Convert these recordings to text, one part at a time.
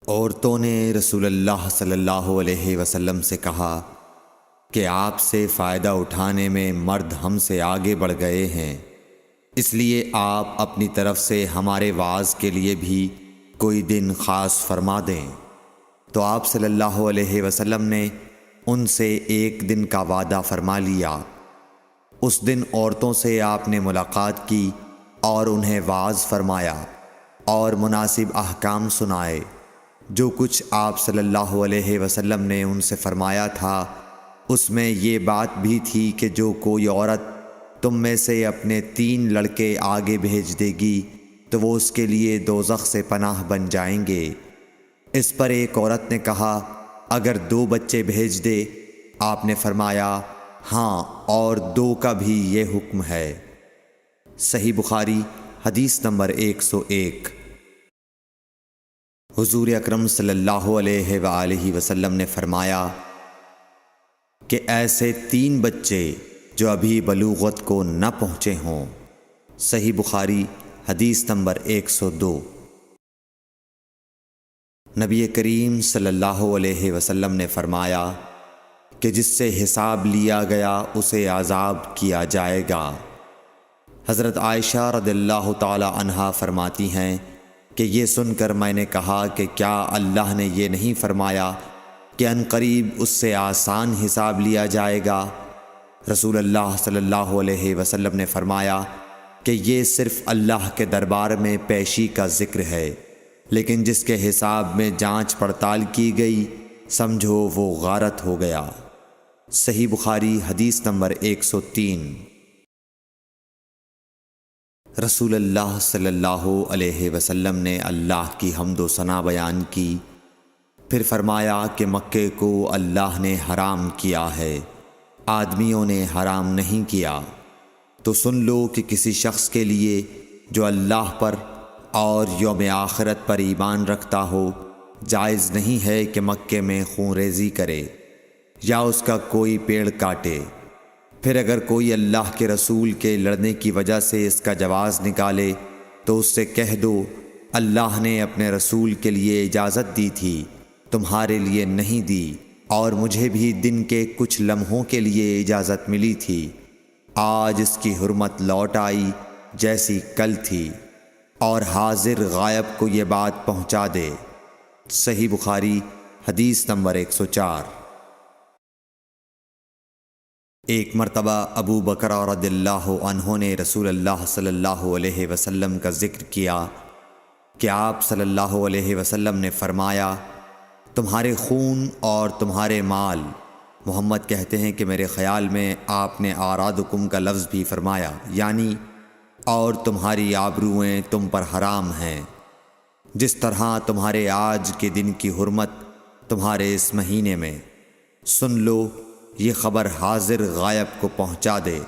عورتوں نے رسول اللہ صلی اللہ علیہ وسلم سے کہا کہ آپ سے فائدہ اٹھانے میں مرد ہم سے آگے بڑھ گئے ہیں، اس لیے آپ اپنی طرف سے ہمارے وعظ کے لیے بھی کوئی دن خاص فرما دیں۔ تو آپ صلی اللہ علیہ وسلم نے ان سے ایک دن کا وعدہ فرما لیا۔ اس دن عورتوں سے آپ نے ملاقات کی اور انہیں وعظ فرمایا اور مناسب احکام سنائے۔ جو کچھ آپ صلی اللہ علیہ وسلم نے ان سے فرمایا تھا اس میں یہ بات بھی تھی کہ جو کوئی عورت تم میں سے اپنے 3 لڑکے آگے بھیج دے گی تو وہ اس کے لیے دوزخ سے پناہ بن جائیں گے۔ اس پر ایک عورت نے کہا اگر 2 بچے بھیج دے؟ آپ نے فرمایا ہاں، اور 2 کا بھی یہ حکم ہے۔ صحیح بخاری حدیث نمبر 101۔ حضور اکرم صلی اللہ علیہ وآلہ وسلم نے فرمایا کہ ایسے 3 بچے جو ابھی بلوغت کو نہ پہنچے ہوں۔ صحیح بخاری حدیث نمبر 102۔ نبی کریم صلی اللہ علیہ وسلم نے فرمایا کہ جس سے حساب لیا گیا اسے عذاب کیا جائے گا۔ حضرت عائشہ رضی اللہ تعالی عنہا فرماتی ہیں کہ یہ سن کر میں نے کہا کہ کیا اللہ نے یہ نہیں فرمایا کہ عنقریب اس سے آسان حساب لیا جائے گا؟ رسول اللہ صلی اللہ علیہ وسلم نے فرمایا کہ یہ صرف اللہ کے دربار میں پیشی کا ذکر ہے، لیکن جس کے حساب میں جانچ پڑتال کی گئی سمجھو وہ غارت ہو گیا۔ صحیح بخاری حدیث نمبر 103۔ رسول اللہ صلی اللہ علیہ وسلم نے اللہ کی حمد و ثنا بیان کی، پھر فرمایا کہ مکے کو اللہ نے حرام کیا ہے، آدمیوں نے حرام نہیں کیا۔ تو سن لو کہ کسی شخص کے لیے جو اللہ پر اور یوم آخرت پر ایمان رکھتا ہو جائز نہیں ہے کہ مکے میں خون ریزی کرے یا اس کا کوئی پیڑ کاٹے۔ پھر اگر کوئی اللہ کے رسول کے لڑنے کی وجہ سے اس کا جواز نکالے تو اس سے کہہ دو اللہ نے اپنے رسول کے لیے اجازت دی تھی، تمہارے لیے نہیں دی، اور مجھے بھی دن کے کچھ لمحوں کے لیے اجازت ملی تھی، آج اس کی حرمت لوٹ آئی جیسی کل تھی، اور حاضر غائب کو یہ بات پہنچا دے۔ صحیح بخاری حدیث نمبر 104۔ ایک مرتبہ ابو بکر رضی اللہ عنہ نے رسول اللہ صلی اللہ علیہ وسلم کا ذکر کیا کہ آپ صلی اللہ علیہ وسلم نے فرمایا تمہارے خون اور تمہارے مال، محمد کہتے ہیں کہ میرے خیال میں آپ نے اعراضکم کا لفظ بھی فرمایا، یعنی اور تمہاری آبروئیں تم پر حرام ہیں، جس طرح تمہارے آج کے دن کی حرمت تمہارے اس مہینے میں۔ سن لو یہ خبر حاضر غائب کو پہنچا دے۔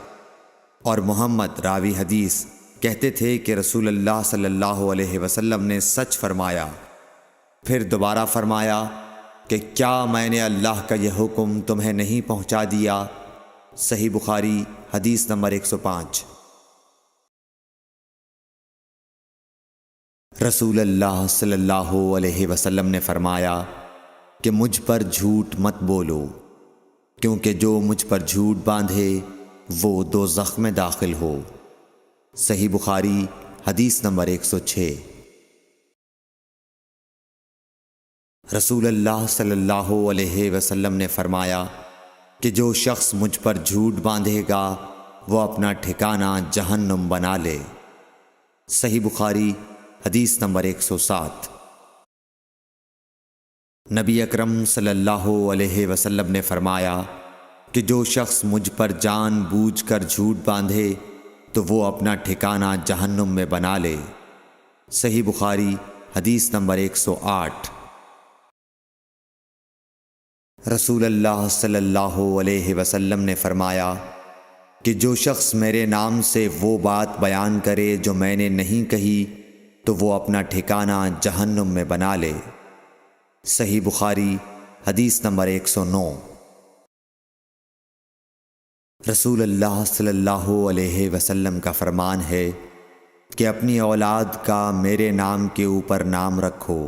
اور محمد راوی حدیث کہتے تھے کہ رسول اللہ صلی اللہ علیہ وسلم نے سچ فرمایا۔ پھر دوبارہ فرمایا کہ کیا میں نے اللہ کا یہ حکم تمہیں نہیں پہنچا دیا؟ صحیح بخاری حدیث نمبر 105۔ رسول اللہ صلی اللہ علیہ وسلم نے فرمایا کہ مجھ پر جھوٹ مت بولو، کیونکہ جو مجھ پر جھوٹ باندھے وہ دوزخ میں داخل ہو۔ صحیح بخاری حدیث نمبر 106۔ رسول اللہ صلی اللہ علیہ وسلم نے فرمایا کہ جو شخص مجھ پر جھوٹ باندھے گا وہ اپنا ٹھکانہ جہنم بنا لے۔ صحیح بخاری حدیث نمبر 107۔ نبی اکرم صلی اللہ علیہ وسلم نے فرمایا کہ جو شخص مجھ پر جان بوجھ کر جھوٹ باندھے تو وہ اپنا ٹھکانہ جہنم میں بنا لے۔ صحیح بخاری حدیث نمبر 108۔ رسول اللہ صلی اللہ علیہ وسلم نے فرمایا کہ جو شخص میرے نام سے وہ بات بیان کرے جو میں نے نہیں کہی تو وہ اپنا ٹھکانہ جہنم میں بنا لے۔ صحیح بخاری حدیث نمبر 109۔ رسول اللہ صلی اللہ علیہ وسلم کا فرمان ہے کہ اپنی اولاد کا میرے نام کے اوپر نام رکھو،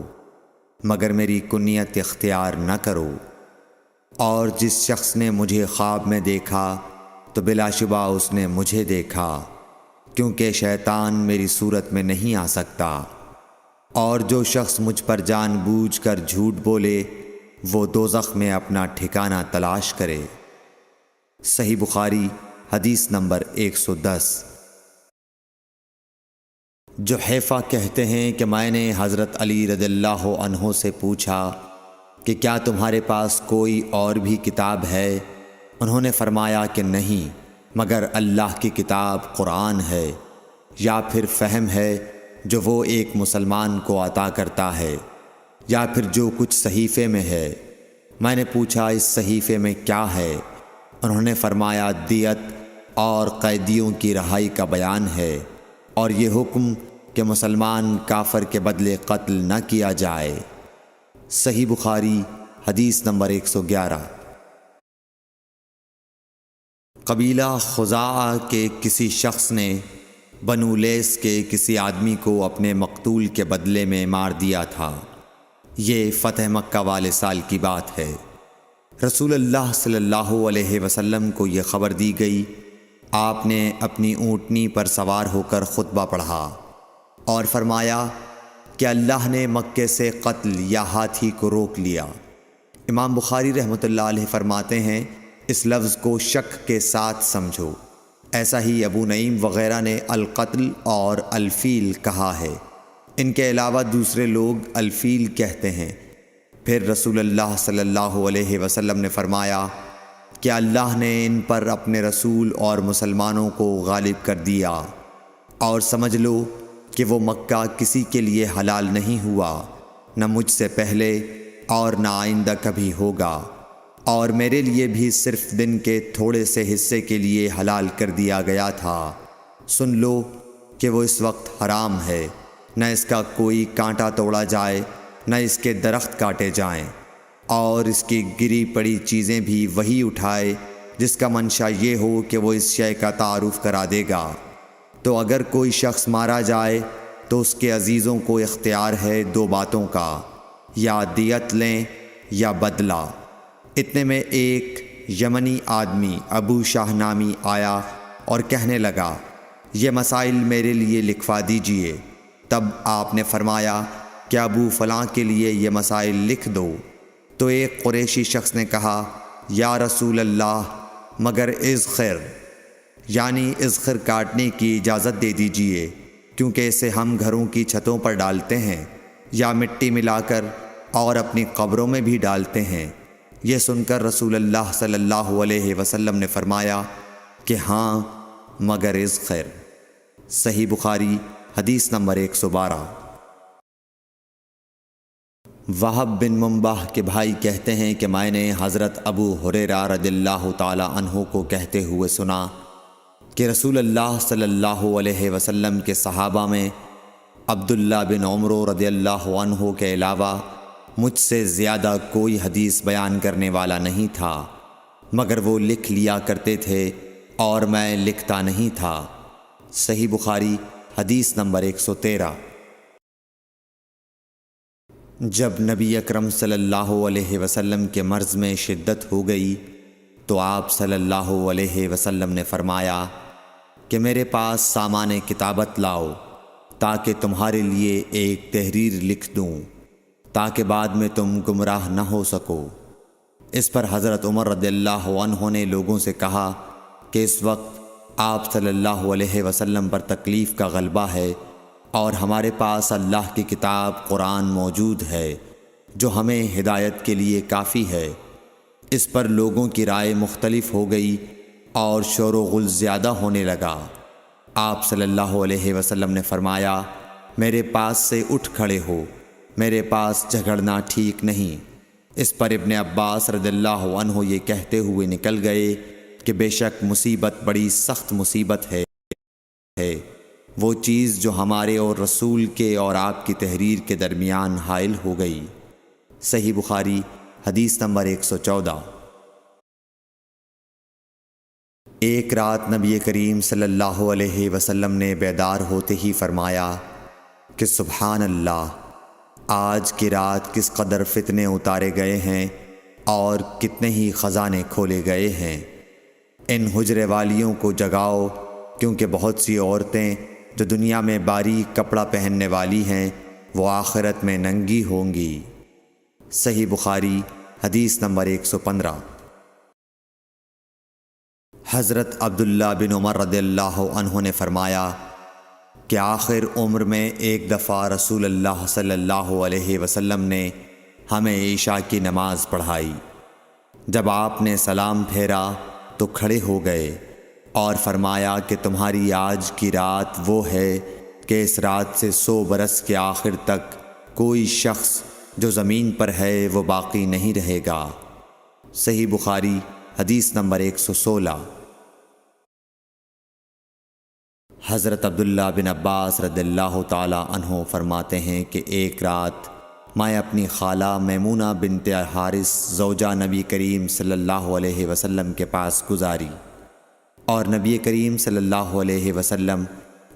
مگر میری کنیت اختیار نہ کرو۔ اور جس شخص نے مجھے خواب میں دیکھا تو بلا شبہ اس نے مجھے دیکھا، کیونکہ شیطان میری صورت میں نہیں آ سکتا۔ اور جو شخص مجھ پر جان بوجھ کر جھوٹ بولے وہ دوزخ میں اپنا ٹھکانہ تلاش کرے۔ صحیح بخاری حدیث نمبر 110۔ جحیفہ کہتے ہیں کہ میں نے حضرت علی رضی اللہ عنہ سے پوچھا کہ کیا تمہارے پاس کوئی اور بھی کتاب ہے؟ انہوں نے فرمایا کہ نہیں، مگر اللہ کی کتاب قرآن ہے، یا پھر فہم ہے جو وہ ایک مسلمان کو عطا کرتا ہے، یا پھر جو کچھ صحیفے میں ہے۔ میں نے پوچھا اس صحیفے میں کیا ہے؟ انہوں نے فرمایا دیت اور قیدیوں کی رہائی کا بیان ہے، اور یہ حکم کہ مسلمان کافر کے بدلے قتل نہ کیا جائے۔ صحیح بخاری حدیث نمبر 111۔ قبیلہ خزاعہ کے کسی شخص نے بنو لیث کے کسی آدمی کو اپنے مقتول کے بدلے میں مار دیا تھا۔ یہ فتح مکہ والے سال کی بات ہے۔ رسول اللہ صلی اللہ علیہ وسلم کو یہ خبر دی گئی۔ آپ نے اپنی اونٹنی پر سوار ہو کر خطبہ پڑھا اور فرمایا کہ اللہ نے مکے سے قتل یا ہاتھی کو روک لیا۔ امام بخاری رحمۃ اللہ علیہ فرماتے ہیں اس لفظ کو شک کے ساتھ سمجھو۔ ایسا ہی ابو نعیم وغیرہ نے القتل اور الفیل کہا ہے۔ ان کے علاوہ دوسرے لوگ الفیل کہتے ہیں۔ پھر رسول اللہ صلی اللہ علیہ وسلم نے فرمایا کہ اللہ نے ان پر اپنے رسول اور مسلمانوں کو غالب کر دیا، اور سمجھ لو کہ وہ مکہ کسی کے لیے حلال نہیں ہوا، نہ مجھ سے پہلے اور نہ آئندہ کبھی ہوگا، اور میرے لیے بھی صرف دن کے تھوڑے سے حصے کے لیے حلال کر دیا گیا تھا۔ سن لو کہ وہ اس وقت حرام ہے، نہ اس کا کوئی کانٹا توڑا جائے، نہ اس کے درخت کاٹے جائیں، اور اس کی گری پڑی چیزیں بھی وہی اٹھائے جس کا منشا یہ ہو کہ وہ اس شے کا تعارف کرا دے گا۔ تو اگر کوئی شخص مارا جائے تو اس کے عزیزوں کو اختیار ہے دو باتوں کا، یا دیت لیں یا بدلہ۔ اتنے میں ایک یمنی آدمی ابو شاہ نامی آیا اور کہنے لگا یہ مسائل میرے لیے لکھوا دیجئے۔ تب آپ نے فرمایا کہ ابو فلاں کے لیے یہ مسائل لکھ دو۔ تو ایک قریشی شخص نے کہا یا رسول اللہ مگر اذخر، یعنی اذخر کاٹنے کی اجازت دے دیجئے، کیونکہ اسے ہم گھروں کی چھتوں پر ڈالتے ہیں یا مٹی ملا کر اور اپنی قبروں میں بھی ڈالتے ہیں۔ یہ سن کر رسول اللہ صلی اللہ علیہ وسلم نے فرمایا کہ ہاں مگر اذخر۔ صحیح بخاری حدیث نمبر 112۔ وہب بن منبح کے بھائی کہتے ہیں کہ میں نے حضرت ابو ہریرہ رضی اللہ تعالی عنہ کو کہتے ہوئے سنا کہ رسول اللہ صلی اللہ علیہ وسلم کے صحابہ میں عبداللہ بن عمر رضی اللہ عنہ کے علاوہ مجھ سے زیادہ کوئی حدیث بیان کرنے والا نہیں تھا، مگر وہ لکھ لیا کرتے تھے اور میں لکھتا نہیں تھا۔ صحیح بخاری حدیث نمبر 113۔ جب نبی اکرم صلی اللہ علیہ وسلم کے مرض میں شدت ہو گئی تو آپ صلی اللہ علیہ وسلم نے فرمایا کہ میرے پاس سامان کتابت لاؤ تاکہ تمہارے لیے ایک تحریر لکھ دوں، تاکہ بعد میں تم گمراہ نہ ہو سکو۔ اس پر حضرت عمر رضی اللہ عنہ نے لوگوں سے کہا کہ اس وقت آپ صلی اللہ علیہ وسلم پر تکلیف کا غلبہ ہے، اور ہمارے پاس اللہ کی کتاب قرآن موجود ہے جو ہمیں ہدایت کے لیے کافی ہے۔ اس پر لوگوں کی رائے مختلف ہو گئی اور شور و غل زیادہ ہونے لگا۔ آپ صلی اللہ علیہ وسلم نے فرمایا میرے پاس سے اٹھ کھڑے ہو، میرے پاس جھگڑنا ٹھیک نہیں۔ اس پر ابن عباس رضی اللہ عنہ یہ کہتے ہوئے نکل گئے کہ بے شک مصیبت بڑی سخت مصیبت ہے، وہ چیز جو ہمارے اور رسول کے اور آپ کی تحریر کے درمیان حائل ہو گئی۔ صحیح بخاری حدیث نمبر 114۔ ایک رات نبی کریم صلی اللہ علیہ وسلم نے بیدار ہوتے ہی فرمایا کہ سبحان اللہ، آج کی رات کس قدر فتنے اتارے گئے ہیں اور کتنے ہی خزانے کھولے گئے ہیں۔ ان حجرے والیوں کو جگاؤ، کیونکہ بہت سی عورتیں جو دنیا میں باریک کپڑا پہننے والی ہیں وہ آخرت میں ننگی ہوں گی۔ صحیح بخاری حدیث نمبر 115۔ حضرت عبداللہ بن عمر رضی اللہ عنہ نے فرمایا کہ آخر عمر میں ایک دفعہ رسول اللہ صلی اللہ علیہ وسلم نے ہمیں عشاء کی نماز پڑھائی۔ جب آپ نے سلام پھیرا تو کھڑے ہو گئے اور فرمایا کہ تمہاری آج کی رات وہ ہے کہ اس رات سے 100 برس کے آخر تک کوئی شخص جو زمین پر ہے وہ باقی نہیں رہے گا۔ صحیح بخاری حدیث نمبر 116۔ حضرت عبداللہ بن عباس رضی اللہ تعالی عنہ فرماتے ہیں کہ ایک رات میں اپنی خالہ میمونہ بنت حارث زوجہ نبی کریم صلی اللہ علیہ وسلم کے پاس گزاری، اور نبی کریم صلی اللہ علیہ وسلم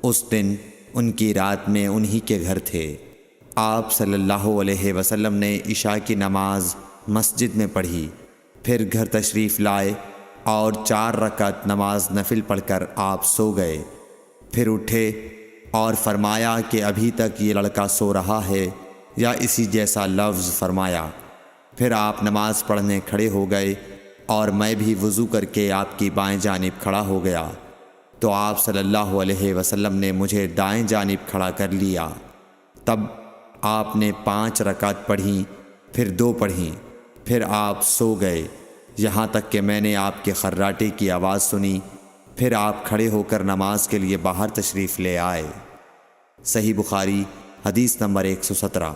اس دن ان کی رات میں انہی کے گھر تھے۔ آپ صلی اللہ علیہ وسلم نے عشاء کی نماز مسجد میں پڑھی، پھر گھر تشریف لائے اور 4 رکعت نماز نفل پڑھ کر آپ سو گئے۔ پھر اٹھے اور فرمایا کہ ابھی تک یہ لڑکا سو رہا ہے یا اسی جیسا لفظ فرمایا۔ پھر آپ نماز پڑھنے کھڑے ہو گئے اور میں بھی وضو کر کے آپ کی بائیں جانب کھڑا ہو گیا، تو آپ صلی اللہ علیہ وسلم نے مجھے دائیں جانب کھڑا کر لیا۔ تب آپ نے 5 رکعت پڑھیں، پھر 2 پڑھیں، پھر آپ سو گئے یہاں تک کہ میں نے آپ کے خراٹے کی آواز سنی۔ پھر آپ کھڑے ہو کر نماز کے لیے باہر تشریف لے آئے۔ صحیح بخاری حدیث نمبر 117۔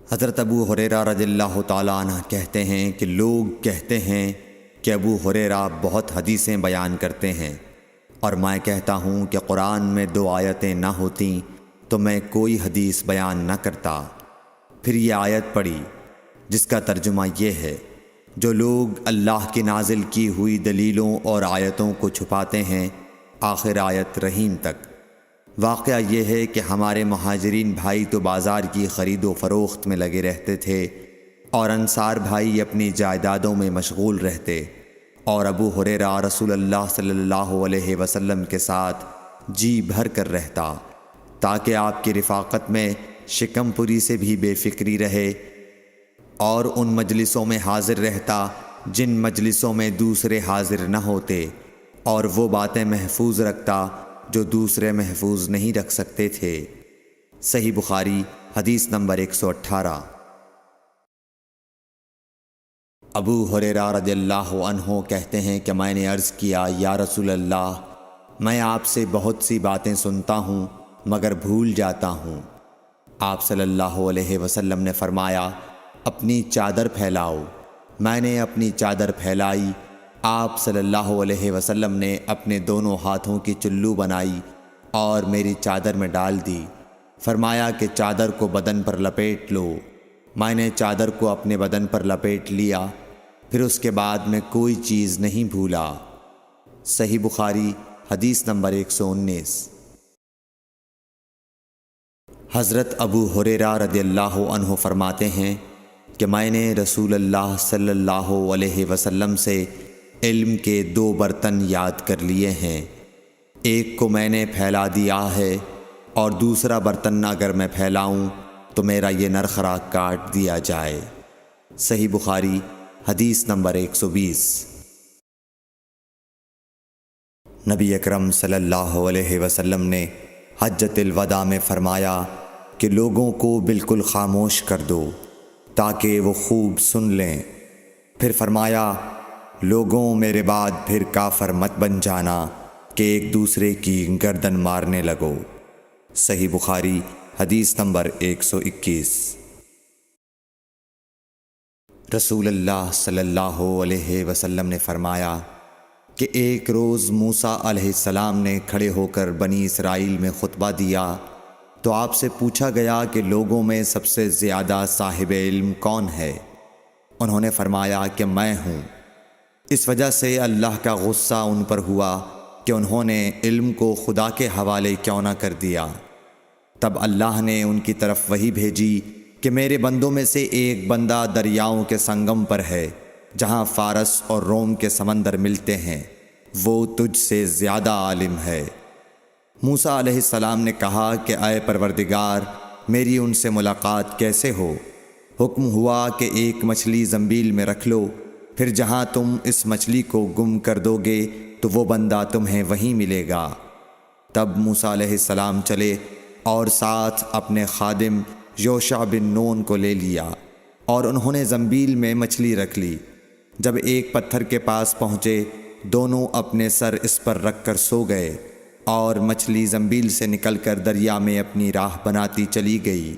حضرت ابو ہریرہ رضی اللہ تعالیٰ عنہ کہتے ہیں کہ لوگ کہتے ہیں کہ ابو ہریرہ بہت حدیثیں بیان کرتے ہیں، اور میں کہتا ہوں کہ قرآن میں 2 آیتیں نہ ہوتیں تو میں کوئی حدیث بیان نہ کرتا۔ پھر یہ آیت پڑھی جس کا ترجمہ یہ ہے، جو لوگ اللہ کی نازل کی ہوئی دلیلوں اور آیتوں کو چھپاتے ہیں، آخر آیت رحیم تک۔ واقعہ یہ ہے کہ ہمارے مہاجرین بھائی تو بازار کی خرید و فروخت میں لگے رہتے تھے، اور انصار بھائی اپنی جائیدادوں میں مشغول رہتے، اور ابو ہریرہ رسول اللہ صلی اللہ علیہ وسلم کے ساتھ جی بھر کر رہتا، تاکہ آپ کی رفاقت میں شکم پوری سے بھی بے فکری رہے، اور ان مجلسوں میں حاضر رہتا جن مجلسوں میں دوسرے حاضر نہ ہوتے، اور وہ باتیں محفوظ رکھتا جو دوسرے محفوظ نہیں رکھ سکتے تھے۔ صحیح بخاری حدیث نمبر 118۔ ابو ہریرہ رضی اللہ عنہ کہتے ہیں کہ میں نے عرض کیا، یا رسول اللہ، میں آپ سے بہت سی باتیں سنتا ہوں مگر بھول جاتا ہوں۔ آپ صلی اللہ علیہ وسلم نے فرمایا، اپنی چادر پھیلاؤ۔ میں نے اپنی چادر پھیلائی۔ آپ صلی اللہ علیہ وسلم نے اپنے دونوں ہاتھوں کی چلو بنائی اور میری چادر میں ڈال دی۔ فرمایا کہ چادر کو بدن پر لپیٹ لو۔ میں نے چادر کو اپنے بدن پر لپیٹ لیا، پھر اس کے بعد میں کوئی چیز نہیں بھولا۔ صحیح بخاری حدیث نمبر 119۔ حضرت ابو ہریرہ رضی اللہ عنہ فرماتے ہیں کہ میں نے رسول اللہ صلی اللہ علیہ وسلم سے علم کے 2 برتن یاد کر لیے ہیں، ایک کو میں نے پھیلا دیا ہے اور دوسرا برتن اگر میں پھیلاؤں تو میرا یہ نرخراک کاٹ دیا جائے۔ صحیح بخاری حدیث نمبر 120۔ نبی اکرم صلی اللہ علیہ وسلم نے حجۃ الوداع میں فرمایا کہ لوگوں کو بالکل خاموش کر دو تاکہ وہ خوب سن لیں۔ پھر فرمایا، لوگوں میرے بعد پھر کافر مت بن جانا کہ ایک دوسرے کی گردن مارنے لگو۔ صحیح بخاری حدیث نمبر 121۔ رسول اللہ صلی اللہ علیہ وسلم نے فرمایا کہ ایک روز موسیٰ علیہ السلام نے کھڑے ہو کر بنی اسرائیل میں خطبہ دیا تو آپ سے پوچھا گیا کہ لوگوں میں سب سے زیادہ صاحب علم کون ہے؟ انہوں نے فرمایا کہ میں ہوں۔ اس وجہ سے اللہ کا غصہ ان پر ہوا کہ انہوں نے علم کو خدا کے حوالے کیوں نہ کر دیا۔ تب اللہ نے ان کی طرف وحی بھیجی کہ میرے بندوں میں سے ایک بندہ دریاؤں کے سنگم پر ہے جہاں فارس اور روم کے سمندر ملتے ہیں، وہ تجھ سے زیادہ عالم ہے۔ موسیٰ علیہ السلام نے کہا کہ اے پروردگار، میری ان سے ملاقات کیسے ہو؟ حکم ہوا کہ ایک مچھلی زنبیل میں رکھ لو، پھر جہاں تم اس مچھلی کو گم کر دو گے تو وہ بندہ تمہیں وہیں ملے گا۔ تب موسیٰ علیہ السلام چلے اور ساتھ اپنے خادم یوشع بن نون کو لے لیا، اور انہوں نے زنبیل میں مچھلی رکھ لی۔ جب ایک پتھر کے پاس پہنچے، دونوں اپنے سر اس پر رکھ کر سو گئے، اور مچھلی زنبیل سے نکل کر دریا میں اپنی راہ بناتی چلی گئی۔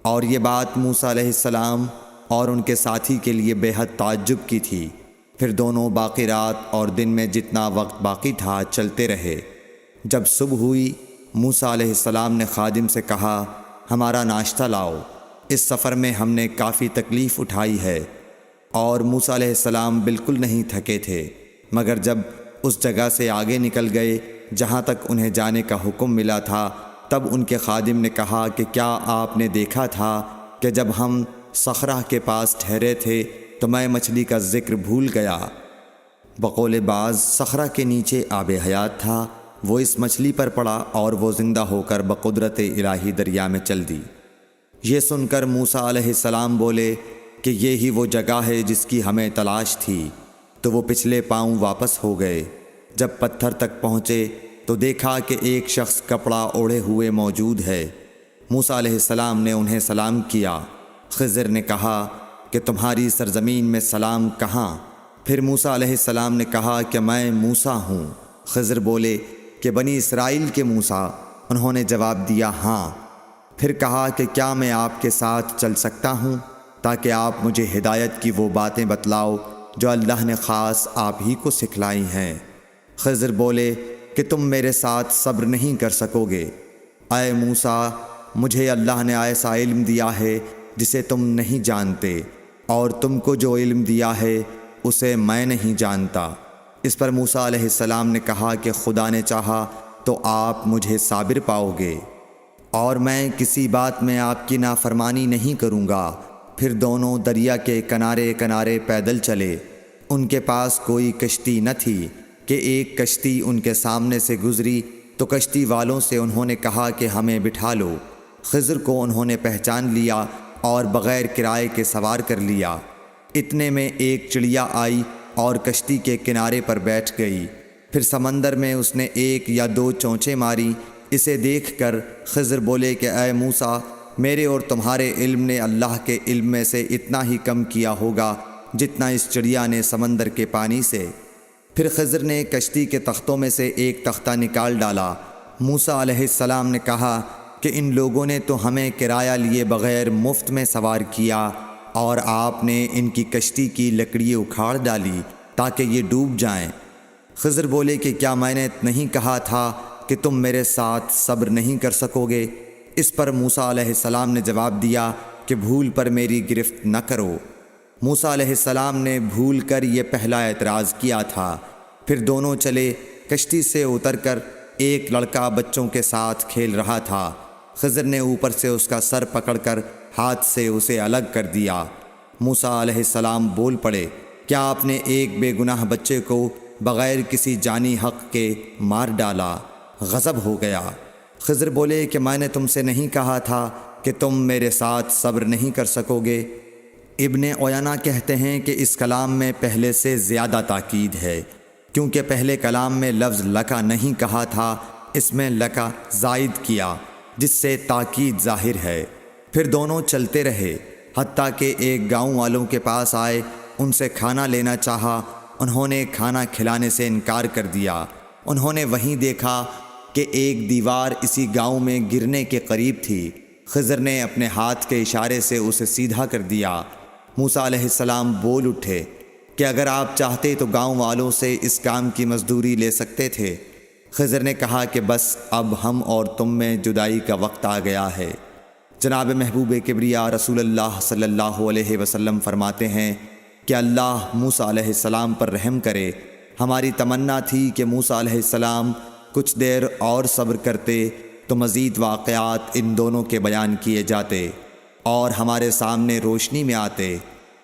اور یہ بات موسیٰ علیہ السلام اور ان کے ساتھی کے لیے بے حد تعجب کی تھی۔ پھر دونوں باقی رات اور دن میں جتنا وقت باقی تھا چلتے رہے۔ جب صبح ہوئی، موسیٰ علیہ السلام نے خادم سے کہا، ہمارا ناشتہ لاؤ، اس سفر میں ہم نے کافی تکلیف اٹھائی ہے۔ اور موسیٰ علیہ السلام بالکل نہیں تھکے تھے، مگر جب اس جگہ سے آگے نکل گئے جہاں تک انہیں جانے کا حکم ملا تھا، تب ان کے خادم نے کہا کہ کیا آپ نے دیکھا تھا کہ جب ہم صخرہ کے پاس ٹھہرے تھے تو میں مچھلی کا ذکر بھول گیا؟ بقول بعض صخرہ کے نیچے آب حیات تھا، وہ اس مچھلی پر پڑا اور وہ زندہ ہو کر بقدرت الہی دریا میں چل دی۔ یہ سن کر موسیٰ علیہ السلام بولے کہ یہ ہی وہ جگہ ہے جس کی ہمیں تلاش تھی، تو وہ پچھلے پاؤں واپس ہو گئے۔ جب پتھر تک پہنچے تو دیکھا کہ ایک شخص کپڑا اوڑھے ہوئے موجود ہے۔ موسیٰ علیہ السلام نے انہیں سلام کیا۔ خضر نے کہا کہ تمہاری سرزمین میں سلام کہاں؟ پھر موسیٰ علیہ السلام نے کہا کہ میں موسیٰ ہوں۔ خضر بولے کہ بنی اسرائیل کے موسیٰ؟ انہوں نے جواب دیا ہاں۔ پھر کہا کہ کیا میں آپ کے ساتھ چل سکتا ہوں تاکہ آپ مجھے ہدایت کی وہ باتیں بتلاؤ جو اللہ نے خاص آپ ہی کو سکھلائی ہیں؟ خضر بولے کہ تم میرے ساتھ صبر نہیں کر سکو گے۔ اے موسیٰ، مجھے اللہ نے ایسا علم دیا ہے جسے تم نہیں جانتے، اور تم کو جو علم دیا ہے اسے میں نہیں جانتا۔ اس پر موسیٰ علیہ السلام نے کہا کہ خدا نے چاہا تو آپ مجھے صابر پاؤ گے، اور میں کسی بات میں آپ کی نافرمانی نہیں کروں گا۔ پھر دونوں دریا کے کنارے کنارے پیدل چلے۔ ان کے پاس کوئی کشتی نہ تھی کہ ایک کشتی ان کے سامنے سے گزری تو کشتی والوں سے انہوں نے کہا کہ ہمیں بٹھا لو۔ خضر کو انہوں نے پہچان لیا اور بغیر کرائے کے سوار کر لیا۔ اتنے میں ایک چڑیا آئی اور کشتی کے کنارے پر بیٹھ گئی۔ پھر سمندر میں اس نے ایک یا دو چونچیں ماری۔ اسے دیکھ کر خضر بولے کہ اے موسیٰ، میرے اور تمہارے علم نے اللہ کے علم میں سے اتنا ہی کم کیا ہوگا جتنا اس چڑیا نے سمندر کے پانی سے۔ پھر خضر نے کشتی کے تختوں میں سے ایک تختہ نکال ڈالا۔ موسیٰ علیہ السلام نے کہا کہ ان لوگوں نے تو ہمیں کرایہ لیے بغیر مفت میں سوار کیا، اور آپ نے ان کی کشتی کی لکڑی اکھاڑ ڈالی تاکہ یہ ڈوب جائیں۔ خضر بولے کہ کیا میں نے نہیں کہا تھا کہ تم میرے ساتھ صبر نہیں کر سکو گے؟ اس پر موسیٰ علیہ السلام نے جواب دیا کہ بھول پر میری گرفت نہ کرو۔ موسیٰ علیہ السلام نے بھول کر یہ پہلا اعتراض کیا تھا۔ پھر دونوں چلے۔ کشتی سے اتر کر ایک لڑکا بچوں کے ساتھ کھیل رہا تھا۔ خضر نے اوپر سے اس کا سر پکڑ کر ہاتھ سے اسے الگ کر دیا۔ موسیٰ علیہ السلام بول پڑے، کیا آپ نے ایک بے گناہ بچے کو بغیر کسی جانی حق کے مار ڈالا؟ غضب ہو گیا۔ خضر بولے کہ میں نے تم سے نہیں کہا تھا کہ تم میرے ساتھ صبر نہیں کر سکو گے؟ ابن عیینہ کہتے ہیں کہ اس کلام میں پہلے سے زیادہ تاکید ہے، کیونکہ پہلے کلام میں لفظ لکا نہیں کہا تھا، اس میں لکا زائد کیا، جس سے تاکید ظاہر ہے۔ پھر دونوں چلتے رہے، حتیٰ کہ ایک گاؤں والوں کے پاس آئے، ان سے کھانا لینا چاہا۔ انہوں نے کھانا کھلانے سے انکار کر دیا۔ انہوں نے وہیں دیکھا کہ ایک دیوار اسی گاؤں میں گرنے کے قریب تھی۔ خضر نے اپنے ہاتھ کے اشارے سے اسے سیدھا کر دیا۔ موسیٰ علیہ السلام بول اٹھے کہ اگر آپ چاہتے تو گاؤں والوں سے اس کام کی مزدوری لے سکتے تھے۔ خضر نے کہا کہ بس اب ہم اور تم میں جدائی کا وقت آ گیا ہے۔ جناب محبوب کبریا رسول اللہ صلی اللہ علیہ وسلم فرماتے ہیں کہ اللہ موسیٰ علیہ السلام پر رحم کرے۔ ہماری تمنا تھی کہ موسیٰ علیہ السلام کچھ دیر اور صبر کرتے تو مزید واقعات ان دونوں کے بیان کیے جاتے اور ہمارے سامنے روشنی میں آتے،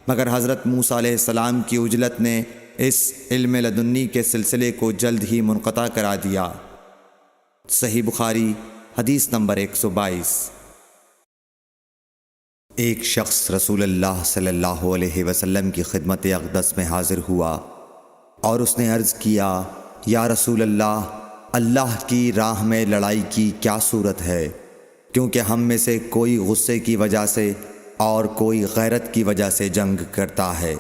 مگر حضرت موسیٰ علیہ السلام کی عجلت نے اس علم لدنی کے سلسلے کو جلد ہی منقطع کرا دیا۔ صحیح بخاری حدیث نمبر 122۔ ایک شخص رسول اللہ صلی اللہ علیہ وسلم کی خدمت اقدس میں حاضر ہوا اور اس نے عرض کیا، یا رسول اللہ، اللہ کی راہ میں لڑائی کی کیا صورت ہے؟ کیونکہ ہم میں سے کوئی غصے کی وجہ سے اور کوئی غیرت کی وجہ سے جنگ کرتا ہے۔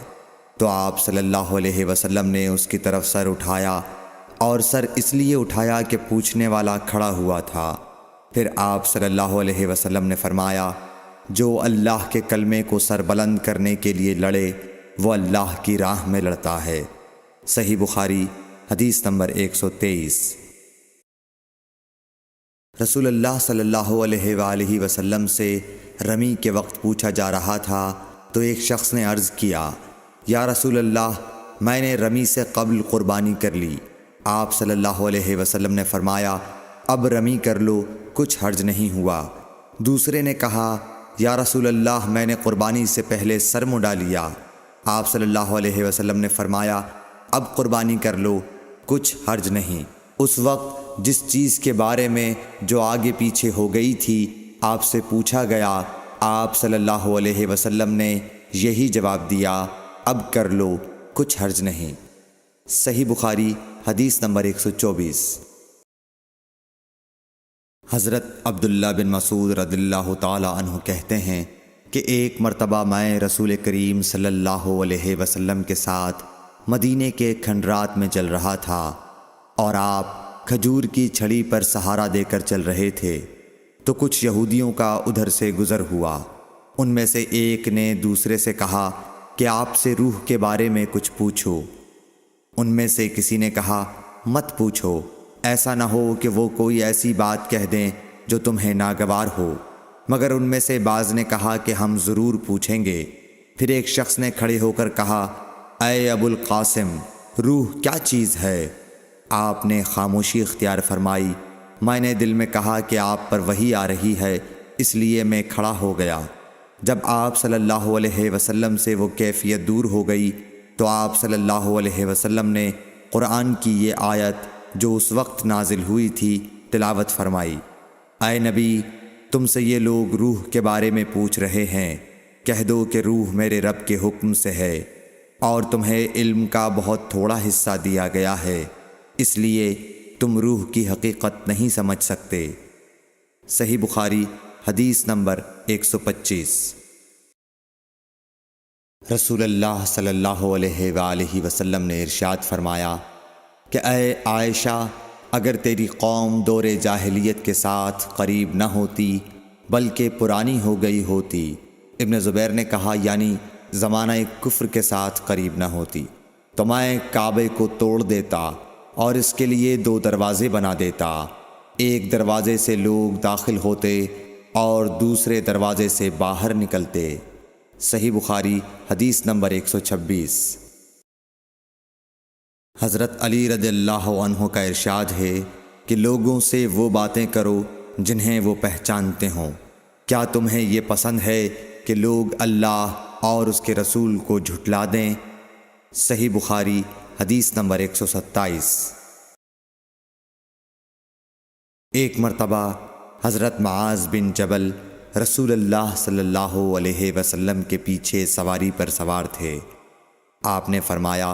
تو آپ صلی اللہ علیہ وسلم نے اس کی طرف سر اٹھایا، اور سر اس لیے اٹھایا کہ پوچھنے والا کھڑا ہوا تھا۔ پھر آپ صلی اللہ علیہ وسلم نے فرمایا، جو اللہ کے کلمے کو سر بلند کرنے کے لیے لڑے وہ اللہ کی راہ میں لڑتا ہے۔ صحیح بخاری حدیث نمبر 123۔ رسول اللہ صلی اللہ علیہ وآلہ وسلم سے رمی کے وقت پوچھا جا رہا تھا تو ایک شخص نے عرض کیا، یا رسول اللہ، میں نے رمی سے قبل قربانی کر لی۔ آپ صلی اللہ علیہ وسلم نے فرمایا، اب رمی کر لو، کچھ حرج نہیں ہوا۔ دوسرے نے کہا، یا رسول اللہ، میں نے قربانی سے پہلے سر منڈا لیا۔ آپ صلی اللہ علیہ وسلم نے فرمایا، اب قربانی کر لو، کچھ حرج نہیں۔ اس وقت جس چیز کے بارے میں جو آگے پیچھے ہو گئی تھی آپ سے پوچھا گیا، آپ صلی اللہ علیہ وسلم نے یہی جواب دیا، اب کر لو، کچھ حرج نہیں۔ صحیح بخاری حدیث نمبر 124۔ حضرت عبداللہ بن مسعود رضی اللہ تعالی عنہ کہتے ہیں کہ ایک مرتبہ میں رسول کریم صلی اللہ علیہ وسلم کے ساتھ مدینے کے کھنڈرات میں چل رہا تھا اور آپ کھجور کی چھڑی پر سہارا دے کر چل رہے تھے، تو کچھ یہودیوں کا ادھر سے گزر ہوا۔ ان میں سے ایک نے دوسرے سے کہا کہ آپ سے روح کے بارے میں کچھ پوچھو۔ ان میں سے کسی نے کہا، مت پوچھو، ایسا نہ ہو کہ وہ کوئی ایسی بات کہہ دیں جو تمہیں ناگوار ہو۔ مگر ان میں سے بعض نے کہا کہ ہم ضرور پوچھیں گے۔ پھر ایک شخص نے کھڑے ہو کر کہا، اے ابو القاسم، روح کیا چیز ہے؟ آپ نے خاموشی اختیار فرمائی۔ میں نے دل میں کہا کہ آپ پر وحی آ رہی ہے، اس لیے میں کھڑا ہو گیا۔ جب آپ صلی اللہ علیہ وسلم سے وہ کیفیت دور ہو گئی تو آپ صلی اللہ علیہ وسلم نے قرآن کی یہ آیت جو اس وقت نازل ہوئی تھی تلاوت فرمائی، اے نبی، تم سے یہ لوگ روح کے بارے میں پوچھ رہے ہیں، کہہ دو کہ روح میرے رب کے حکم سے ہے، اور تمہیں علم کا بہت تھوڑا حصہ دیا گیا ہے، اس لیے تم روح کی حقیقت نہیں سمجھ سکتے۔ صحیح بخاری حدیث نمبر 125۔ رسول اللہ صلی اللہ علیہ وآلہ وسلم نے ارشاد فرمایا کہ اے عائشہ، اگر تیری قوم دور جاہلیت کے ساتھ قریب نہ ہوتی بلکہ پرانی ہو گئی ہوتی، ابن زبیر نے کہا یعنی زمانہ کفر کے ساتھ قریب نہ ہوتی، تو میں کعبے کو توڑ دیتا اور اس کے لیے 2 دروازے بنا دیتا، ایک دروازے سے لوگ داخل ہوتے اور دوسرے دروازے سے باہر نکلتے۔ صحیح بخاری حدیث نمبر 126۔ حضرت علی رضی اللہ عنہ کا ارشاد ہے کہ لوگوں سے وہ باتیں کرو جنہیں وہ پہچانتے ہوں۔ کیا تمہیں یہ پسند ہے کہ لوگ اللہ اور اس کے رسول کو جھٹلا دیں؟ صحیح بخاری حدیث نمبر 127۔ ایک مرتبہ حضرت معاذ بن جبل رسول اللہ صلی اللہ علیہ وسلم کے پیچھے سواری پر سوار تھے۔ آپ نے فرمایا،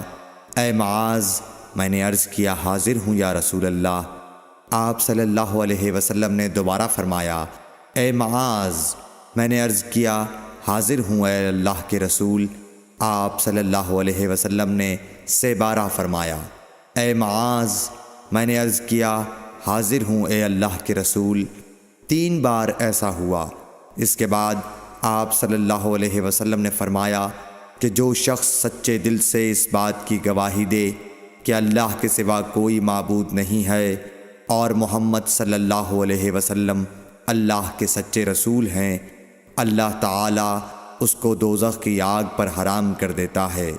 اے معاذ، میں نے عرض کیا، حاضر ہوں یا رسول اللہ۔ آپ صلی اللہ علیہ وسلم نے دوبارہ فرمایا، اے معاذ، میں نے عرض کیا، حاضر ہوں اے اللہ کے رسول۔ آپ صلی اللہ علیہ وسلم نے 3 بار فرمایا، اے معاذ، میں نے عرض کیا، حاضر ہوں اے اللہ کے رسول۔ 3 بار ایسا ہوا۔ اس کے بعد آپ صلی اللہ علیہ وسلم نے فرمایا کہ جو شخص سچے دل سے اس بات کی گواہی دے کہ اللہ کے سوا کوئی معبود نہیں ہے اور محمد صلی اللہ علیہ وسلم اللہ کے سچے رسول ہیں، اللہ تعالی اس کو دوزخ کی آگ پر حرام کر دیتا ہے۔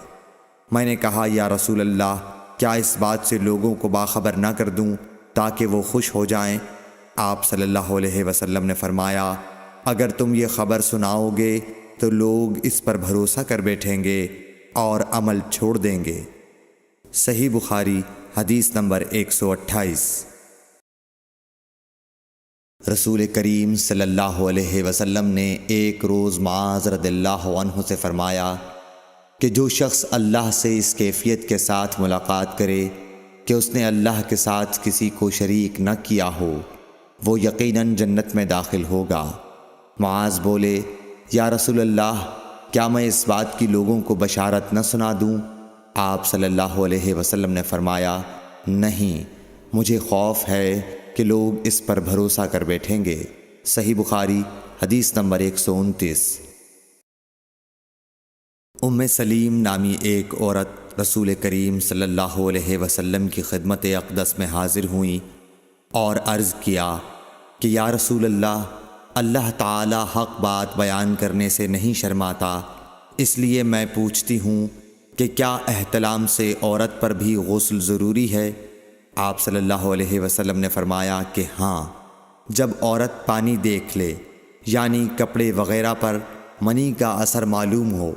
میں نے کہا، یا رسول اللہ، کیا اس بات سے لوگوں کو باخبر نہ کر دوں تاکہ وہ خوش ہو جائیں؟ آپ صلی اللہ علیہ وسلم نے فرمایا، اگر تم یہ خبر سناؤ گے تو لوگ اس پر بھروسہ کر بیٹھیں گے اور عمل چھوڑ دیں گے۔ صحیح بخاری حدیث نمبر 128۔ رسول کریم صلی اللہ علیہ وسلم نے ایک روز معاذ رضی اللہ عنہ سے فرمایا کہ جو شخص اللہ سے اس کیفیت کے ساتھ ملاقات کرے کہ اس نے اللہ کے ساتھ کسی کو شریک نہ کیا ہو، وہ یقیناً جنت میں داخل ہوگا۔ معاذ بولے، یا رسول اللہ، کیا میں اس بات کی لوگوں کو بشارت نہ سنا دوں؟ آپ صلی اللہ علیہ وسلم نے فرمایا، نہیں، مجھے خوف ہے کہ لوگ اس پر بھروسہ کر بیٹھیں گے۔ صحیح بخاری حدیث نمبر 129۔ ام سلیم نامی ایک عورت رسول کریم صلی اللہ علیہ وسلم کی خدمت اقدس میں حاضر ہوئیں اور عرض کیا کہ یا رسول اللہ، اللہ تعالی حق بات بیان کرنے سے نہیں شرماتا، اس لیے میں پوچھتی ہوں کہ کیا احتلام سے عورت پر بھی غسل ضروری ہے؟ آپ صلی اللہ علیہ وسلم نے فرمایا کہ ہاں، جب عورت پانی دیکھ لے، یعنی کپڑے وغیرہ پر منی کا اثر معلوم ہو۔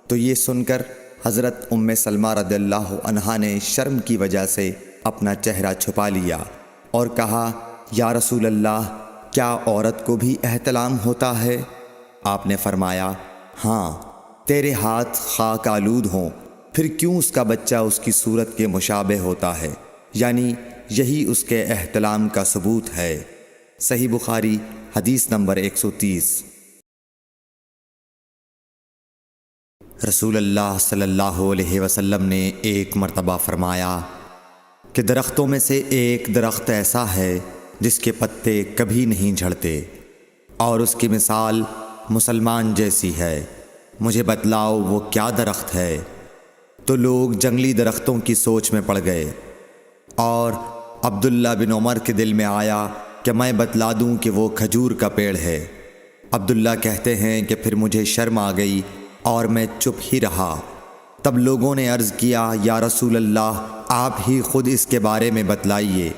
تو یہ سن کر حضرت ام سلمہ رضی اللہ عنہا نے شرم کی وجہ سے اپنا چہرہ چھپا لیا اور کہا، یا رسول اللہ، کیا عورت کو بھی احتلام ہوتا ہے؟ آپ نے فرمایا، ہاں، تیرے ہاتھ خاک آلود ہوں، پھر کیوں اس کا بچہ اس کی صورت کے مشابہ ہوتا ہے؟ یعنی یہی اس کے احتلام کا ثبوت ہے۔ صحیح بخاری حدیث نمبر 130۔ رسول اللہ صلی اللہ علیہ وسلم نے ایک مرتبہ فرمایا کہ درختوں میں سے ایک درخت ایسا ہے جس کے پتے کبھی نہیں جھڑتے، اور اس کی مثال مسلمان جیسی ہے، مجھے بتلاؤ وہ کیا درخت ہے؟ تو لوگ جنگلی درختوں کی سوچ میں پڑ گئے، اور عبداللہ بن عمر کے دل میں آیا کہ میں بتلا دوں کہ وہ کھجور کا پیڑ ہے۔ عبداللہ کہتے ہیں کہ پھر مجھے شرم آ گئی اور میں چپ ہی رہا۔ تب لوگوں نے عرض کیا، یا رسول اللہ، آپ ہی خود اس کے بارے میں بتلائیے۔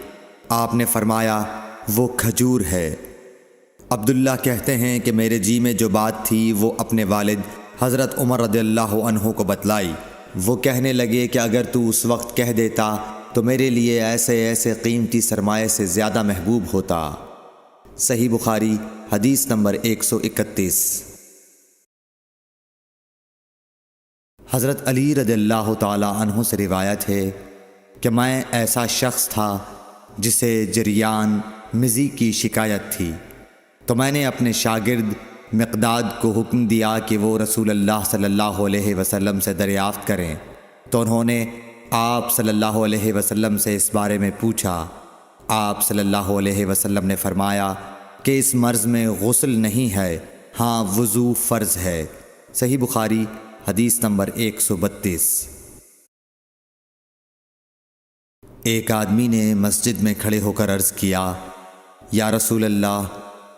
آپ نے فرمایا، وہ کھجور ہے۔ عبداللہ کہتے ہیں کہ میرے جی میں جو بات تھی وہ اپنے والد حضرت عمر رضی اللہ عنہ کو بتلائی۔ وہ کہنے لگے کہ اگر تو اس وقت کہہ دیتا تو میرے لیے ایسے ایسے قیمتی سرمایے سے زیادہ محبوب ہوتا۔ صحیح بخاری حدیث نمبر 131۔ حضرت علی رضی اللہ تعالی عنہ سے روایت ہے کہ میں ایسا شخص تھا جسے جریان مزی کی شکایت تھی، تو میں نے اپنے شاگرد مقداد کو حکم دیا کہ وہ رسول اللہ صلی اللہ علیہ وسلم سے دریافت کریں، تو انہوں نے آپ صلی اللہ علیہ وسلم سے اس بارے میں پوچھا۔ آپ صلی اللہ علیہ وسلم نے فرمایا کہ اس مرض میں غسل نہیں ہے، ہاں وضو فرض ہے۔ صحیح بخاری حدیث نمبر 132۔ ایک آدمی نے مسجد میں کھڑے ہو کر عرض کیا، یا رسول اللہ،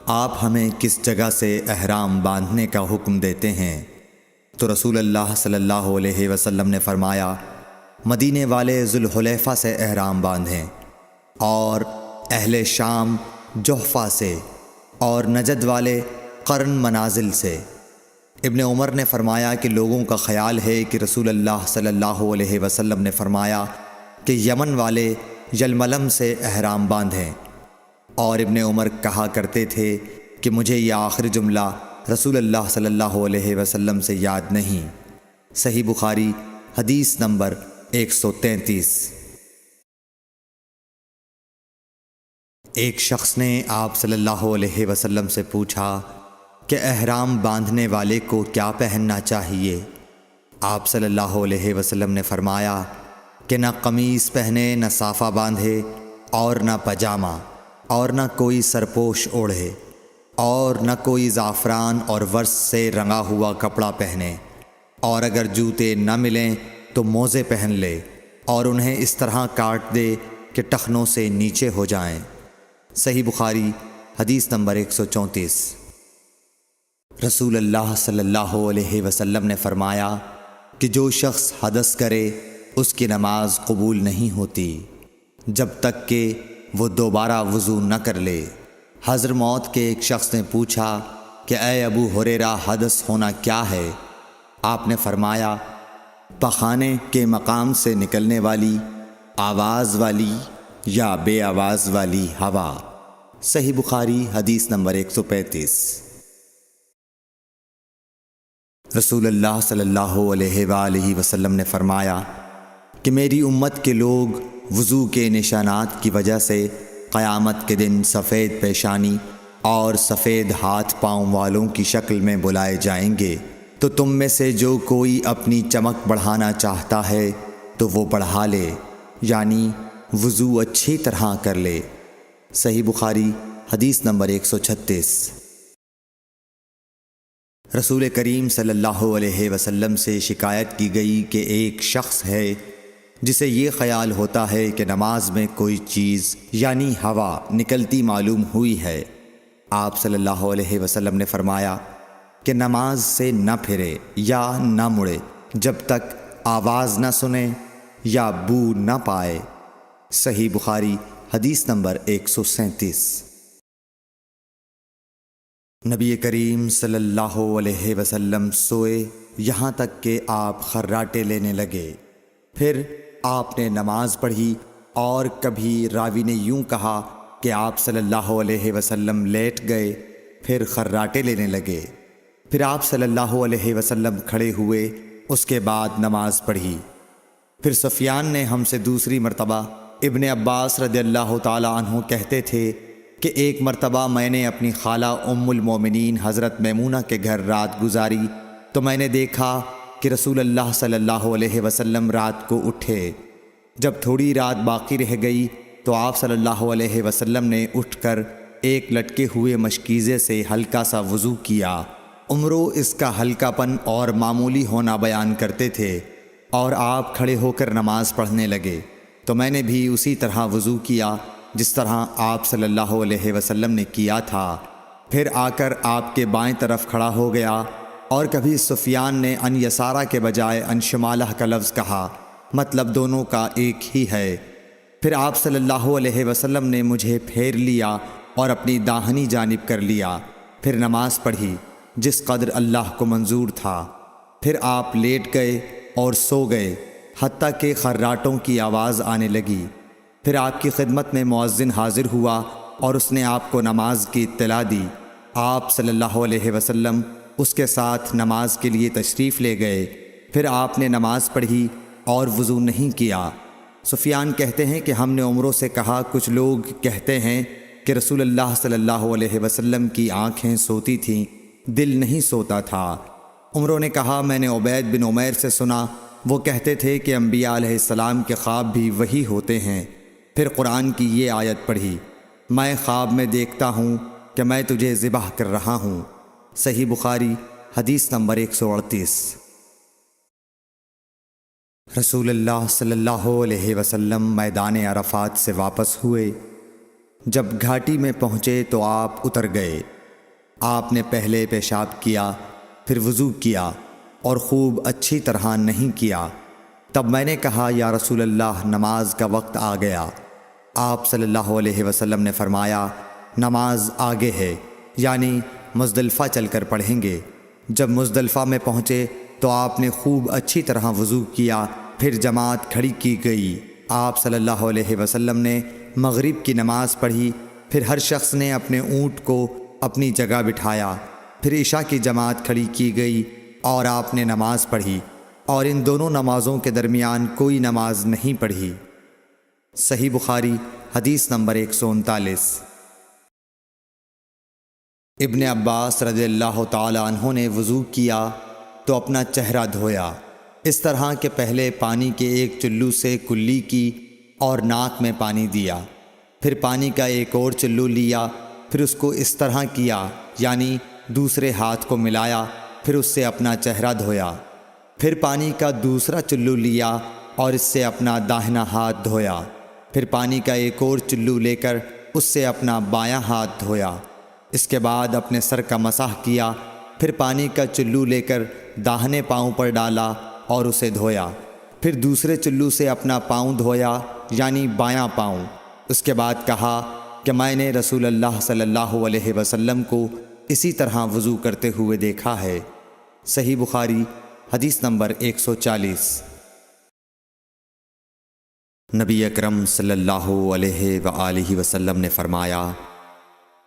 آپ ہمیں کس جگہ سے احرام باندھنے کا حکم دیتے ہیں؟ تو رسول اللہ صلی اللہ علیہ وسلم نے فرمایا، مدینے والے ذوالحلیفہ سے احرام باندھیں، اور اہل شام جحفہ سے، اور نجد والے قرن منازل سے۔ ابن عمر نے فرمایا کہ لوگوں کا خیال ہے کہ رسول اللہ صلی اللہ علیہ وسلم نے فرمایا کہ یمن والے یلملم سے احرام باندھیں، اور ابن عمر کہا کرتے تھے کہ مجھے یہ آخری جملہ رسول اللہ صلی اللہ علیہ وسلم سے یاد نہیں۔ صحیح بخاری حدیث نمبر 133۔ ایک شخص نے آپ صلی اللہ علیہ وسلم سے پوچھا کہ احرام باندھنے والے کو کیا پہننا چاہیے؟ آپ صلی اللہ علیہ وسلم نے فرمایا کہ نہ قمیص پہنے، نہ صافہ باندھے، اور نہ پاجامہ، اور نہ کوئی سرپوش اوڑھے، اور نہ کوئی زعفران اور ورس سے رنگا ہوا کپڑا پہنے، اور اگر جوتے نہ ملیں تو موزے پہن لے، اور انہیں اس طرح کاٹ دے کہ ٹخنوں سے نیچے ہو جائیں۔ صحیح بخاری حدیث نمبر 134۔ رسول اللہ صلی اللہ علیہ وسلم نے فرمایا کہ جو شخص حدث کرے اس کی نماز قبول نہیں ہوتی جب تک کہ وہ دوبارہ وضو نہ کر لے۔ حضرموت کے ایک شخص نے پوچھا کہ اے ابو ہریرہ حدث ہونا کیا ہے؟ آپ نے فرمایا پخانے کے مقام سے نکلنے والی آواز والی یا بے آواز والی ہوا۔ صحیح بخاری حدیث نمبر 135۔ رسول اللہ صلی اللہ علیہ وآلہ وسلم نے فرمایا کہ میری امت کے لوگ وضو کے نشانات کی وجہ سے قیامت کے دن سفید پیشانی اور سفید ہاتھ پاؤں والوں کی شکل میں بلائے جائیں گے، تو تم میں سے جو کوئی اپنی چمک بڑھانا چاہتا ہے تو وہ بڑھا لے، یعنی وضو اچھی طرح کر لے۔ صحیح بخاری حدیث نمبر 136۔ رسول کریم صلی اللہ علیہ وسلم سے شکایت کی گئی کہ ایک شخص ہے جسے یہ خیال ہوتا ہے کہ نماز میں کوئی چیز یعنی ہوا نکلتی معلوم ہوئی ہے۔ آپ صلی اللہ علیہ وسلم نے فرمایا کہ نماز سے نہ پھرے یا نہ مڑے جب تک آواز نہ سنے یا بو نہ پائے۔ صحیح بخاری حدیث نمبر 137۔ نبی کریم صلی اللہ علیہ وسلم سوئے یہاں تک کہ آپ خراٹے لینے لگے، پھر آپ نے نماز پڑھی، اور کبھی راوی نے یوں کہا کہ آپ صلی اللہ علیہ وسلم لیٹ گئے پھر خراٹے لینے لگے، پھر آپ صلی اللہ علیہ وسلم کھڑے ہوئے، اس کے بعد نماز پڑھی۔ پھر سفیان نے ہم سے دوسری مرتبہ، ابن عباس رضی اللہ تعالی عنہ کہتے تھے کہ ایک مرتبہ میں نے اپنی خالہ ام المومنین حضرت میمونہ کے گھر رات گزاری تو میں نے دیکھا کہ رسول اللہ صلی اللہ علیہ وسلم رات کو اٹھے۔ جب تھوڑی رات باقی رہ گئی تو آپ صلی اللہ علیہ وسلم نے اٹھ کر ایک لٹکے ہوئے مشکیزے سے ہلکا سا وضو کیا۔ عمرو اس کا ہلکا پن اور معمولی ہونا بیان کرتے تھے، اور آپ کھڑے ہو کر نماز پڑھنے لگے تو میں نے بھی اسی طرح وضو کیا جس طرح آپ صلی اللہ علیہ وسلم نے کیا تھا، پھر آ کر آپ کے بائیں طرف کھڑا ہو گیا۔ اور کبھی سفیان نے ان یسارہ کے بجائے ان شمالہ کا لفظ کہا، مطلب دونوں کا ایک ہی ہے۔ پھر آپ صلی اللہ علیہ وسلم نے مجھے پھیر لیا اور اپنی داہنی جانب کر لیا، پھر نماز پڑھی جس قدر اللہ کو منظور تھا، پھر آپ لیٹ گئے اور سو گئے حتیٰ کہ خراٹوں کی آواز آنے لگی۔ پھر آپ کی خدمت میں مؤذن حاضر ہوا اور اس نے آپ کو نماز کی اطلاع دی۔ آپ صلی اللہ علیہ وسلم اس کے ساتھ نماز کے لیے تشریف لے گئے، پھر آپ نے نماز پڑھی اور وضو نہیں کیا۔ سفیان کہتے ہیں کہ ہم نے عمروں سے کہا کچھ لوگ کہتے ہیں کہ رسول اللہ صلی اللہ علیہ وسلم کی آنکھیں سوتی تھیں، دل نہیں سوتا تھا۔ عمروں نے کہا میں نے عبید بن عمیر سے سنا، وہ کہتے تھے کہ انبیاء علیہ السلام کے خواب بھی وہی ہوتے ہیں۔ پھر قرآن کی یہ آیت پڑھی، میں خواب میں دیکھتا ہوں کہ میں تجھے ذبح کر رہا ہوں۔ صحیح بخاری حدیث نمبر 138۔ رسول اللہ صلی اللہ علیہ وسلم میدان عرفات سے واپس ہوئے۔ جب گھاٹی میں پہنچے تو آپ اتر گئے۔ آپ نے پہلے پیشاب کیا، پھر وضو کیا اور خوب اچھی طرح نہیں کیا۔ تب میں نے کہا یا رسول اللہ نماز کا وقت آ گیا۔ آپ صلی اللہ علیہ وسلم نے فرمایا نماز آگے ہے، یعنی مزدلفہ چل کر پڑھیں گے۔ جب مزدلفہ میں پہنچے تو آپ نے خوب اچھی طرح وضو کیا، پھر جماعت کھڑی کی گئی۔ آپ صلی اللہ علیہ وسلم نے مغرب کی نماز پڑھی، پھر ہر شخص نے اپنے اونٹ کو اپنی جگہ بٹھایا، پھر عشاء کی جماعت کھڑی کی گئی اور آپ نے نماز پڑھی، اور ان دونوں نمازوں کے درمیان کوئی نماز نہیں پڑھی۔ صحیح بخاری حدیث نمبر 139۔ ابن عباس رضی اللہ تعالی عنہ نے وضو کیا تو اپنا چہرہ دھویا، اس طرح کہ پہلے پانی کے ایک چلو سے کلی کی اور ناک میں پانی دیا، پھر پانی کا ایک اور چلو لیا، پھر اس کو اس طرح کیا، یعنی دوسرے ہاتھ کو ملایا، پھر اس سے اپنا چہرہ دھویا، پھر پانی کا دوسرا چلو لیا اور اس سے اپنا داہنا ہاتھ دھویا، پھر پانی کا ایک اور چلو لے کر اس سے اپنا بایاں ہاتھ دھویا، اس کے بعد اپنے سر کا مسح کیا، پھر پانی کا چلو لے کر داہنے پاؤں پر ڈالا اور اسے دھویا، پھر دوسرے چلو سے اپنا پاؤں دھویا یعنی بایاں پاؤں، اس کے بعد کہا کہ میں نے رسول اللہ صلی اللہ علیہ وسلم کو اسی طرح وضو کرتے ہوئے دیکھا ہے۔ صحیح بخاری حدیث نمبر 140۔ نبی اکرم صلی اللہ علیہ وآلہ وسلم نے فرمایا،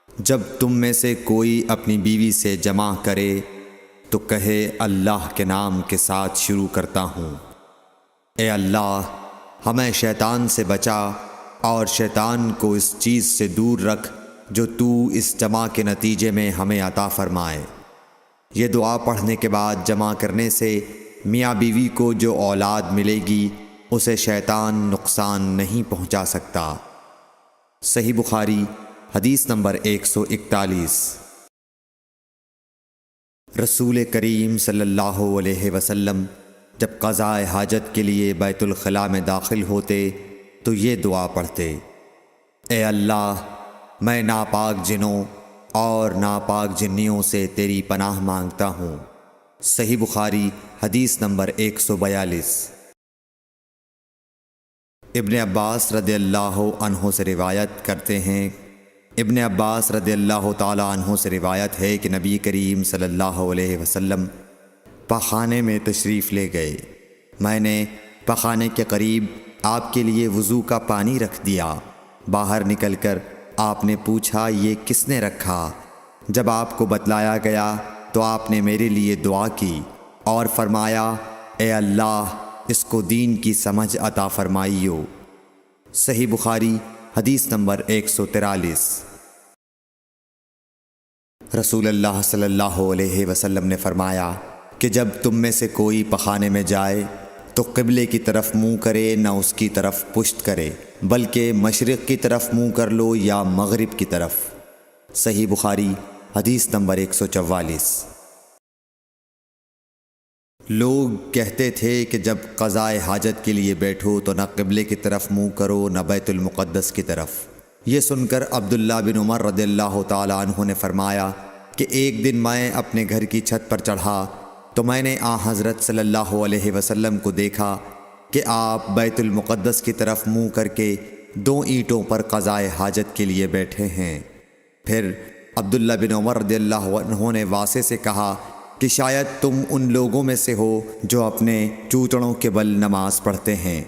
جب تم میں سے کوئی اپنی بیوی سے جمع کرے تو کہے اللہ کے نام کے ساتھ شروع کرتا ہوں، اے اللہ ہمیں شیطان سے بچا اور شیطان کو اس چیز سے دور رکھ جو تو اس جمع کے نتیجے میں ہمیں عطا فرمائے۔ یہ دعا پڑھنے کے بعد جمع کرنے سے میاں بیوی کو جو اولاد ملے گی اسے شیطان نقصان نہیں پہنچا سکتا۔ صحیح بخاری حدیث نمبر 141۔ رسول کریم صلی اللہ علیہ وسلم جب قضاء حاجت کے لیے بیت الخلاء میں داخل ہوتے تو یہ دعا پڑھتے، اے اللہ میں ناپاک جنوں اور ناپاک جنیوں سے تیری پناہ مانگتا ہوں۔ صحیح بخاری حدیث نمبر 142۔ ابن عباس رضی اللہ عنہ سے روایت کرتے ہیں، ابن عباس رضی اللہ تعالی عنہ سے روایت ہے کہ نبی کریم صلی اللہ علیہ وسلم پاخانے میں تشریف لے گئے۔ میں نے پاخانے کے قریب آپ کے لیے وضو کا پانی رکھ دیا۔ باہر نکل کر آپ نے پوچھا یہ کس نے رکھا؟ جب آپ کو بتلایا گیا تو آپ نے میرے لیے دعا کی اور فرمایا، اے اللہ اس کو دین کی سمجھ عطا فرمائیو۔ صحیح بخاری حدیث نمبر 143۔ رسول اللہ صلی اللہ علیہ وسلم نے فرمایا کہ جب تم میں سے کوئی پخانے میں جائے تو قبلے کی طرف منہ کرے نہ اس کی طرف پشت کرے، بلکہ مشرق کی طرف منہ کر لو یا مغرب کی طرف۔ صحیح بخاری حدیث نمبر 144۔ لوگ کہتے تھے کہ جب قضاء حاجت کے لیے بیٹھو تو نہ قبلے کی طرف منہ کرو نہ بیت المقدس کی طرف۔ یہ سن کر عبداللہ بن عمر رضی اللہ تعالی عنہ نے فرمایا کہ ایک دن میں اپنے گھر کی چھت پر چڑھا تو میں نے حضرت صلی اللہ علیہ وسلم کو دیکھا کہ آپ بیت المقدس کی طرف منہ کر کے 2 اینٹوں پر قضاء حاجت کے لیے بیٹھے ہیں۔ پھر عبداللہ بن عمر رضی اللہ عنہ نے واسع سے کہا کہ شاید تم ان لوگوں میں سے ہو جو اپنے چوتڑوں کے بل نماز پڑھتے ہیں۔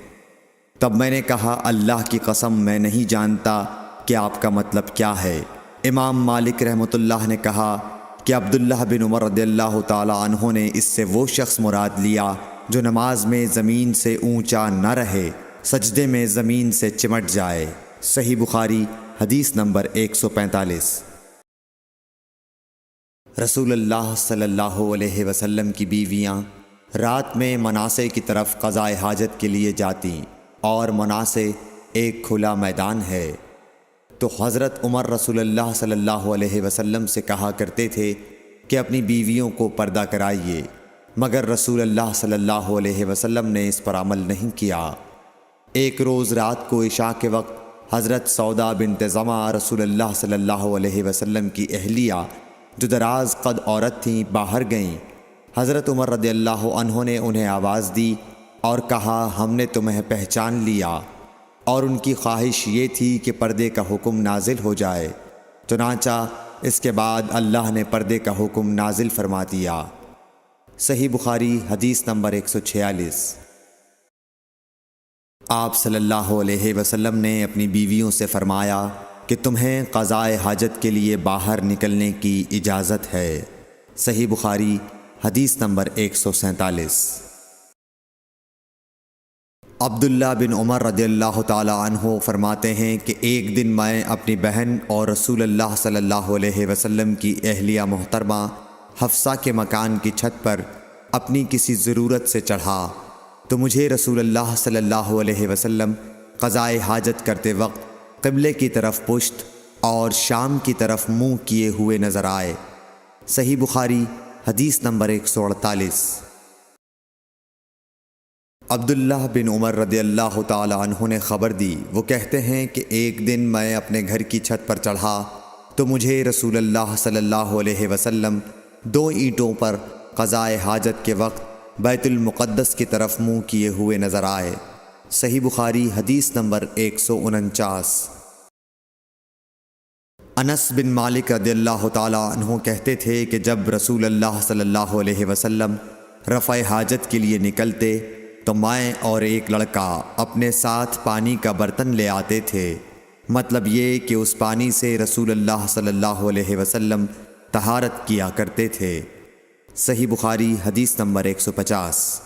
تب میں نے کہا اللہ کی قسم میں نہیں جانتا کہ آپ کا مطلب کیا ہے۔ امام مالک رحمۃ اللہ نے کہا کہ عبداللہ بن عمر رضی اللہ تعالی عنہ نے اس سے وہ شخص مراد لیا جو نماز میں زمین سے اونچا نہ رہے، سجدے میں زمین سے چمٹ جائے۔ صحیح بخاری حدیث نمبر 145۔ رسول اللہ صلی اللہ علیہ وسلم کی بیویاں رات میں مناصے کی طرف قضاء حاجت کے لیے جاتیں، اور مناصے ایک کھلا میدان ہے، تو حضرت عمر رسول اللہ صلی اللہ علیہ وسلم سے کہا کرتے تھے کہ اپنی بیویوں کو پردہ کرائیے، مگر رسول اللہ صلی اللہ علیہ وسلم نے اس پر عمل نہیں کیا۔ ایک روز رات کو عشاء کے وقت حضرت سودا بنت زمعہ رسول اللہ صلی اللہ علیہ وسلم کی اہلیہ جو دراز قد عورت تھیں باہر گئیں۔ حضرت عمر رضی اللہ عنہ نے انہیں آواز دی اور کہا ہم نے تمہیں پہچان لیا، اور ان کی خواہش یہ تھی کہ پردے کا حکم نازل ہو جائے، چنانچہ اس کے بعد اللہ نے پردے کا حکم نازل فرما دیا۔ صحیح بخاری حدیث نمبر 146۔ آپ صلی اللہ علیہ وسلم نے اپنی بیویوں سے فرمایا کہ تمہیں قضاء حاجت کے لیے باہر نکلنے کی اجازت ہے۔ صحیح بخاری حدیث نمبر 147۔ عبداللہ بن عمر رضی اللہ تعالی عنہ فرماتے ہیں کہ ایک دن میں اپنی بہن اور رسول اللہ صلی اللہ علیہ وسلم کی اہلیہ محترمہ حفصہ کے مکان کی چھت پر اپنی کسی ضرورت سے چڑھا تو مجھے رسول اللہ صلی اللہ علیہ وسلم قضاء حاجت کرتے وقت قبلے کی طرف پشت اور شام کی طرف منہ کیے ہوئے نظر آئے۔ صحیح بخاری حدیث نمبر 148۔ عبداللہ بن عمر رضی اللہ تعالی عنہ نے خبر دی، وہ کہتے ہیں کہ ایک دن میں اپنے گھر کی چھت پر چڑھا تو مجھے رسول اللہ صلی اللہ علیہ وسلم 2 اینٹوں پر قضاء حاجت کے وقت بیت المقدس کی طرف منہ کیے ہوئے نظر آئے۔ صحیح بخاری حدیث نمبر 149۔ انس بن مالک رضی اللہ تعالیٰ عنہ کہتے تھے کہ جب رسول اللہ صلی اللہ علیہ وسلم رفع حاجت کے لیے نکلتے تو میں اور ایک لڑکا اپنے ساتھ پانی کا برتن لے آتے تھے، مطلب یہ کہ اس پانی سے رسول اللہ صلی اللہ علیہ وسلم طہارت کیا کرتے تھے۔ صحیح بخاری حدیث نمبر 150۔